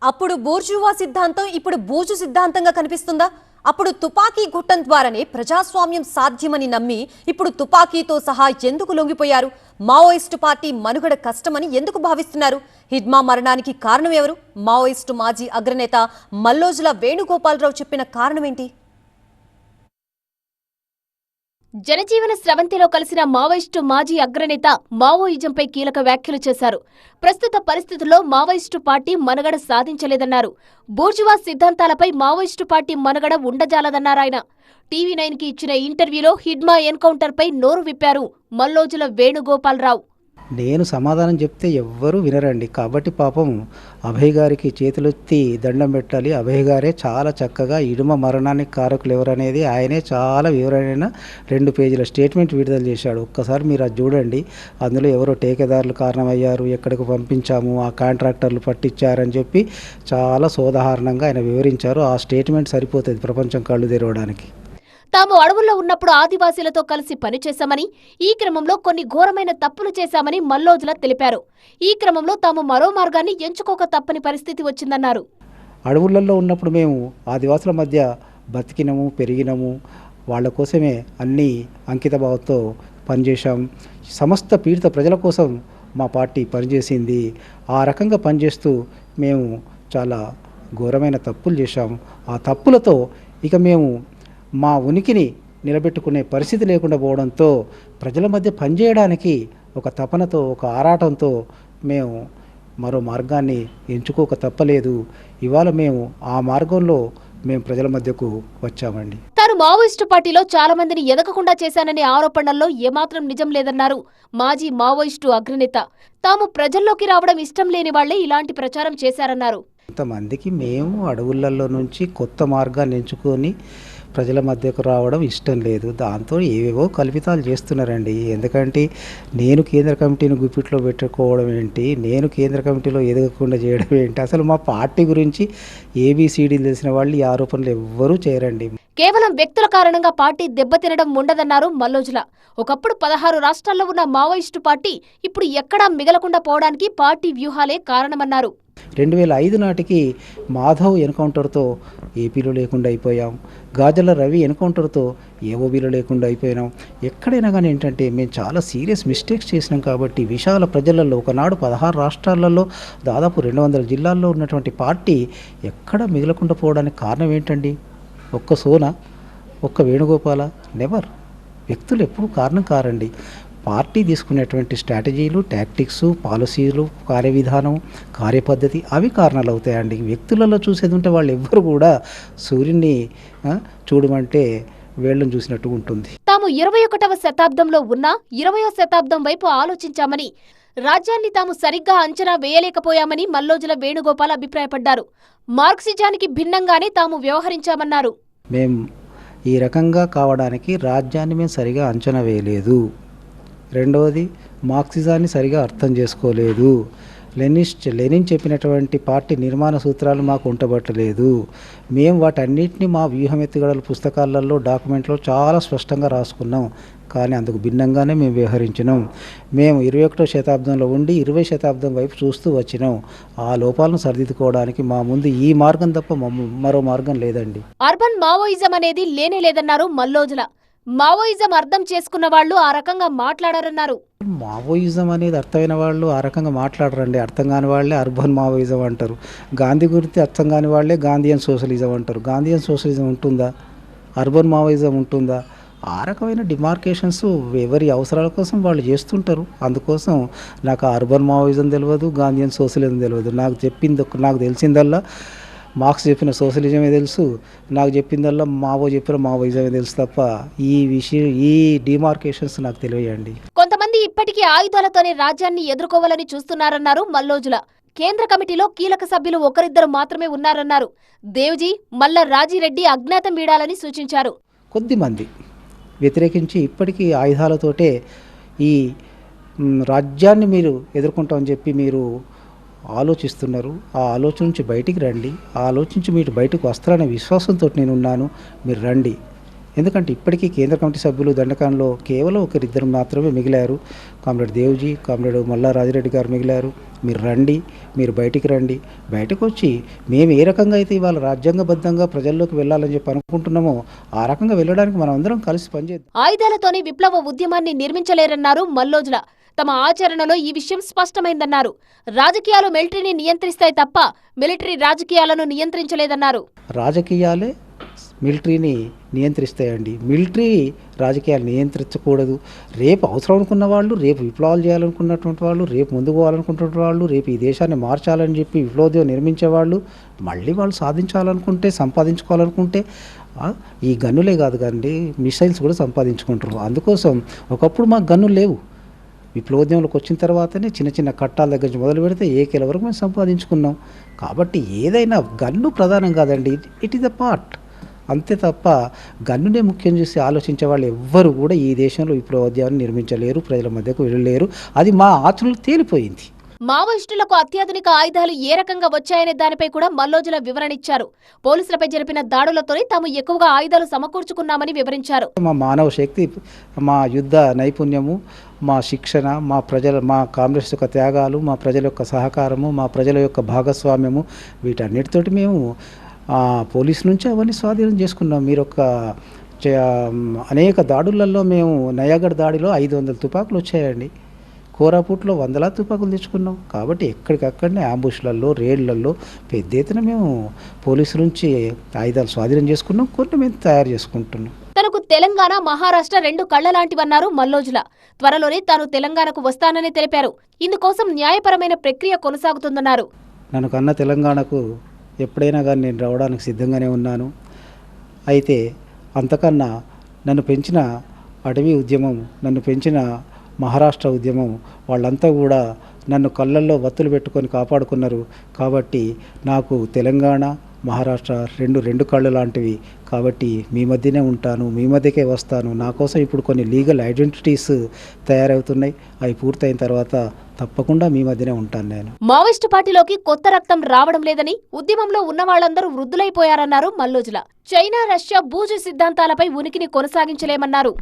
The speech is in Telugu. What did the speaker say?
అప్పుడు బూర్జువా సిద్ధాంతం ఇప్పుడు బూజు సిద్ధాంతంగా కనిపిస్తుందా? అప్పుడు తుపాకీ గుట్టం ద్వారానే ప్రజాస్వామ్యం సాధ్యమని నమ్మి ఇప్పుడు తుపాకీతో సహా ఎందుకు లొంగిపోయారు? మావోయిస్టు పార్టీ మనుగడ కష్టమని ఎందుకు భావిస్తున్నారు? హిడ్మా మరణానికి కారణం ఎవరు? మావోయిస్టు మాజీ అగ్రనేత మల్లోజుల వేణుగోపాలరావు చెప్పిన కారణమేంటి? జనజీవన స్రవంతిలో కలిసిన మావోయిస్టు మాజీ అగ్రనేత మావోయిజంపై కీలక వ్యాఖ్యలు చేశారు. ప్రస్తుత పరిస్థితుల్లో మావోయిస్టు పార్టీ మనుగడ సాధించలేదన్నారు. బూర్జువా సిద్ధాంతాలపై మావోయిస్టు పార్టీ మనుగడ ఉండజాలదన్నారాయన. టీవీ9కి ఇచ్చిన ఇంటర్వ్యూలో హిడ్మా ఎన్కౌంటర్పై నోరు విప్పారు మల్లోజుల వేణుగోపాలరావు. నేను సమాధానం చెప్తే ఎవ్వరూ వినరండి. కాబట్టి పాపం అభయ్ గారికి చేతులెత్తి దండం పెట్టాలి. అభయ్ గారే చాలా చక్కగా ఇడుమ మరణానికి కారకులు ఎవరనేది ఆయనే చాలా వివరమైన 2 పేజీల స్టేట్మెంట్ విడుదల చేశాడు. ఒక్కసారి మీరు అది చూడండి. అందులో ఎవరో టేకేదారులు కారణమయ్యారు, ఎక్కడికి పంపించాము, ఆ కాంట్రాక్టర్లు పట్టించారని చెప్పి చాలా సోదాహరణంగా ఆయన వివరించారు. ఆ స్టేట్మెంట్ సరిపోతుంది ప్రపంచం కళ్ళు తెరవడానికి. తాము అడవుల్లో ఉన్నప్పుడు ఆదివాసీలతో కలిసి పనిచేశామని, ఈ క్రమంలో కొన్ని ఘోరమైన తప్పులు చేశామని మల్లోజుల తెలిపారు. ఈ క్రమంలో తాము మరో మార్గాన్ని ఎంచుకోక తప్పని పరిస్థితి వచ్చిందన్నారు. అడవులలో ఉన్నప్పుడు మేము ఆదివాసుల మధ్య బతికినము, పెరిగినము. వాళ్ళ కోసమే అన్ని అంకితభావంతో పనిచేశాం. సమస్త పీడిత ప్రజల కోసం మా పార్టీ పనిచేసింది. ఆ రకంగా పనిచేస్తూ మేము చాలా ఘోరమైన తప్పులు చేశాం. ఆ తప్పులతో ఇక మేము మా ఉనికిని నిలబెట్టుకునే పరిస్థితి లేకుండా పోవడంతో ప్రజల మధ్య పనిచేయడానికి ఒక తపనతో, ఒక ఆరాటంతో మేము మరో మార్గాన్ని ఎంచుకోక తప్పలేదు. ఇవాళ మేము ఆ మార్గంలో మేము ప్రజల మధ్యకు వచ్చామండి. తాను మావోయిస్టు పార్టీలో చాలా మందిని ఎదగకుండా చేశాననే ఆరోపణల్లో ఏమాత్రం నిజం లేదన్నారు మాజీ మావోయిస్టు అగ్రనేత. తాము ప్రజల్లోకి రావడం ఇష్టం లేని వాళ్లే ఇలాంటి ప్రచారం చేశారన్నారు. కొంతమందికి మేము అడవులలో నుంచి కొత్త మార్గాన్ని ఎంచుకొని ప్రజల మధ్యకు రావడం ఇష్టం లేదు. దాంతో ఏవేవో కల్పితాలు చేస్తున్నారండి. ఎందుకంటే నేను కేంద్ర కమిటీని గుప్పిట్లో పెట్టుకోవడం ఏంటి, నేను కేంద్ర కమిటీలో ఎదగకుండా చేయడం ఏంటి, అసలు మా పార్టీ గురించి ఏబిసిడీలు తెలిసిన వాళ్ళు ఈ ఆరోపణలు ఎవ్వరూ చేయరండి. కేవలం వ్యక్తుల కారణంగా పార్టీ దెబ్బతినడం ఉండదన్నారు మల్లోజుల. ఒకప్పుడు 16 రాష్ట్రాల్లో ఉన్న మావోయిస్టు పార్టీ ఇప్పుడు ఎక్కడా మిగలకుండా పోవడానికి పార్టీ వ్యూహాలే కారణమన్నారు. 2005 నాటికి మాధవ్ ఎన్కౌంటర్తో ఏపీలో లేకుండా అయిపోయాం. గాజల రవి ఎన్కౌంటర్తో ఏఓబీలో లేకుండా అయిపోయినాం. ఎక్కడైనా కానీ ఏంటంటే మేము చాలా సీరియస్ మిస్టేక్స్ చేసినాం. కాబట్టి విశాల ప్రజలలో ఒకనాడు 16 రాష్ట్రాలలో దాదాపు 200 జిల్లాల్లో ఉన్నటువంటి పార్టీ ఎక్కడ మిగలకుండా పోవడానికి కారణం ఏంటండి? ఒక్క సోనా, ఒక్క వేణుగోపాల, నెవర్. వ్యక్తులు ఎప్పుడూ కారణం కారండి. పార్టీ తీసుకునేటువంటి స్ట్రాటజీలు, టాక్టిక్స్, పాలసీలు, కార్యవిధానం, కార్యపద్ధతి అవి కారణాలు అవుతాయండి. వ్యక్తులలో చూసేది ఉంటే వాళ్ళు ఎవ్వరు కూడా సూర్యుని చూడమంటే వేళ్ళను చూసినట్టు ఉంటుంది. తాము 21వ శతాబ్దంలో ఉన్నా 20వ శతాబ్దం వైపు ఆలోచించామని, రాజ్యాన్ని తాము సరిగ్గా అంచనా వేయలేకపోయామని మల్లోజుల వేణుగోపాల్ అభిప్రాయపడ్డారు. మార్క్సిజానికి భిన్నంగానే తాము వ్యవహరించామన్నారు. మేము ఈ రకంగా కావడానికి రాజ్యాన్ని మేము సరిగా అంచనా వేయలేదు. రెండవది, మార్క్సిజాన్ని సరిగా అర్థం చేసుకోలేదు. లెనిన్ చెప్పినటువంటి పార్టీ నిర్మాణ సూత్రాలు మాకు ఉంటబట్టలేదు. మేము వాటన్నిటిని మా వ్యూహం ఎత్తుగడల పుస్తకాలలో, డాక్యుమెంట్లో చాలా స్పష్టంగా రాసుకున్నాం. కానీ అందుకు భిన్నంగానే మేము వ్యవహరించినాం. మేము 21వ శతాబ్దంలో ఉండి 20వ శతాబ్దం వైపు చూస్తూ వచ్చినాం. ఆ లోపాలను సరిదిద్దుకోవడానికి మా ముందు ఈ మార్గం తప్ప మరో మార్గం లేదండి. అర్బన్ మావోయిజం అనేది లేనే లేదన్నారు మల్లోజుల. మావోయిజం అర్థం చేసుకున్న వాళ్ళు ఆ రకంగా మాట్లాడారన్నారు. మావోయిజం అనేది అర్థమైన వాళ్ళు ఆ రకంగా మాట్లాడరండి. అర్థం కాని వాళ్ళే అర్బన్ మావోయిజం అంటారు. గాంధీ గురించి అర్థం కాని వాళ్ళే గాంధీయన్ సోషలిజం అంటారు. గాంధీయన్ సోషలిజం ఉంటుందా? అర్బన్ మావోయిజం ఉంటుందా? ఆ రకమైన డిమార్కేషన్స్ ఎవరి అవసరాల కోసం వాళ్ళు చేస్తుంటారు. అందుకోసం నాకు అర్బన్ మావోయిజం తెలియదు, గాంధీయన్ సోషలిజం తెలియదు. నాకు తెలిసిందల్లా మార్క్స్ చెప్పిన సోషలిజమే తెలుసు. నాకు చెప్పిందల్లా చెప్పిన మావోయిజమే తెలుసు తప్ప ఈ డిమార్కేషన్స్ నాకు తెలియయండి. కొంతమంది ఇప్పటికీ ఆయుధాలతోనే రాజ్యాన్ని ఎదుర్కోవాలని చూస్తున్నారన్నారు మల్లోజుల. కేంద్ర కమిటీలో కీలక సభ్యులు ఒకరిద్దరు మాత్రమే ఉన్నారన్నారు. దేవ్జీ, మల్ల రాజిరెడ్డి అజ్ఞాతం వీడాలని సూచించారు. కొద్దిమంది వ్యతిరేకించి ఇప్పటికీ ఆయుధాలతోటే ఈ రాజ్యాన్ని మీరు ఎదుర్కొంటామని చెప్పి మీరు ఆలోచిస్తున్నారు. ఆ ఆలోచన నుంచి బయటికి రండి. ఆ ఆలోచించి మీరు బయటకు వస్తారనే విశ్వాసంతో నేనున్నాను. మీరు రండి. ఎందుకంటే ఇప్పటికీ కేంద్ర కమిటీ సభ్యులు దండకాంలో కేవలం ఒకరిద్దరు మాత్రమే మిగిలారు. కామ్రేడ్ దేవ్జీ, కామ్రేడ్ మల్లా రాజిరెడ్డి గారు మిగిలారు. మీరు రండి, మీరు బయటికి రండి, బయటకు వచ్చి మేము ఏ రకంగా అయితే ఇవాళ రాజ్యాంగబద్ధంగా ప్రజల్లోకి వెళ్ళాలని చెప్పి అనుకుంటున్నామో ఆ రకంగా వెళ్ళడానికి మనం అందరం కలిసి పనిచేద్దాం. ఆయుధాలతోని విప్లవ ఉద్యమాన్ని నిర్మించలేరన్నారు మల్లోజుల. తమ ఆచరణలో ఈ విషయం స్పష్టమైందన్నారు. రాజకీయాలు మిలిటరీని నియంత్రిస్తాయి తప్ప మిలిటరీ రాజకీయాలను నియంత్రించలేదన్నారు. రాజకీయాలే మిలిటరీని నియంత్రిస్తాయండి. మిలిటరీ రాజకీయాలు నియంత్రించకూడదు. రేపు అవసరం అనుకున్న వాళ్ళు, రేపు విప్లవాలు చేయాలనుకున్నటువంటి వాళ్ళు, రేపు ముందుకు పోవాలనుకుంటున్న వాళ్ళు, రేపు ఈ దేశాన్ని మార్చాలని చెప్పి విప్లవోద్యమం నిర్మించేవాళ్ళు, మళ్ళీ వాళ్ళు సాధించాలనుకుంటే, సంపాదించుకోవాలనుకుంటే ఈ గన్నులే కాదు కానీ మిసైల్స్ కూడా సంపాదించుకుంటారు. అందుకోసం ఒకప్పుడు మాకు గన్నులు లేవు. విప్లవోద్యమంలోకి వచ్చిన తర్వాతనే చిన్న చిన్న కట్టాల దగ్గర నుంచి మొదలు పెడితే ఏకేల వరకు మేము సంపాదించుకున్నాం. కాబట్టి ఏదైనా గన్ను ప్రధానం కాదండి, ఇట్ ఈస్ అ పార్ట్. అంతే తప్ప గన్నునే ముఖ్యం చేసి ఆలోచించే వాళ్ళు ఎవ్వరు కూడా ఈ దేశంలో విప్లవోద్యమాన్ని నిర్మించలేరు, ప్రజల మధ్యకు వెళ్ళలేరు. అది మా ఆచరణలో తేలిపోయింది. మావోయిస్టులకు అత్యాధునిక ఆయుధాలు ఏ రకంగా వచ్చాయనే దానిపై కూడా మల్లోజుల వివరణిచ్చారు. పోలీసులపై జరిపిన దాడులతోనే తాము ఎక్కువగా ఆయుధాలు సమకూర్చుకున్నామని వివరించారు. మా మానవ శక్తి, మా యుద్ధ నైపుణ్యము, మా శిక్షణ, మా కాంగ్రెస్ యొక్క త్యాగాలు, మా ప్రజల యొక్క సహకారము, మా ప్రజల యొక్క భాగస్వామ్యము, వీటన్నిటితోటి మేము పోలీసు నుంచి అవన్నీ స్వాధీనం చేసుకున్నాం. మీరు అనేక దాడులలో మేము నయాగఢ్ దాడిలో 500 తుపాకులు వచ్చాయండి. కోరాపుట్లో 100 తుపాకులు తెచ్చుకున్నాం. కాబట్టి ఎక్కడికక్కడనే అంబుష్లలో, రేళ్లలో పెద్ద ఎత్తున మేము పోలీసు నుంచి ఆయుధాలు స్వాధీనం చేసుకున్నాం. కొన్ని మేము తయారు చేసుకుంటున్నాం. తనకు తెలంగాణ, మహారాష్ట్ర 2 కళ్లలాంటివన్నారు మల్లోజుల. త్వరలోనే తాను తెలంగాణకు వస్తానని తెలిపారు. ఇందుకోసం న్యాయపరమైన ప్రక్రియ కొనసాగుతుందన్నారు. నన్ను కన్న తెలంగాణకు ఎప్పుడైనా కానీ నేను రావడానికి సిద్ధంగానే ఉన్నాను. అయితే అంతకన్నా నన్ను పెంచిన అటవీ ఉద్యమం, నన్ను పెంచిన మహారాష్ట్ర ఉద్యమం, వాళ్ళంతా కూడా నన్ను కళ్ళల్లో వత్తులు పెట్టుకొని కాపాడుకున్నారు. కాబట్టి నాకు తెలంగాణ, మహారాష్ట్ర రెండు కళ్ళు లాంటివి. కాబట్టి మీ మధ్యనే ఉంటాను, మీ మధ్యకే వస్తాను. నా కోసం ఇప్పుడు కొన్ని లీగల్ ఐడెంటిటీస్ తయారవుతున్నాయి. అవి పూర్తయిన తర్వాత తప్పకుండా మీ మధ్యనే ఉంటాను నేను. మావోయిస్టు పార్టీలోకి కొత్త రక్తం రావడం లేదని, ఉద్యమంలో ఉన్న వాళ్ళందరూ వృద్ధులైపోయారన్నారు మల్లోజుల. చైనా, రష్యా బూజు సిద్ధాంతాలపై ఉనికిని కొనసాగించలేమన్నారు.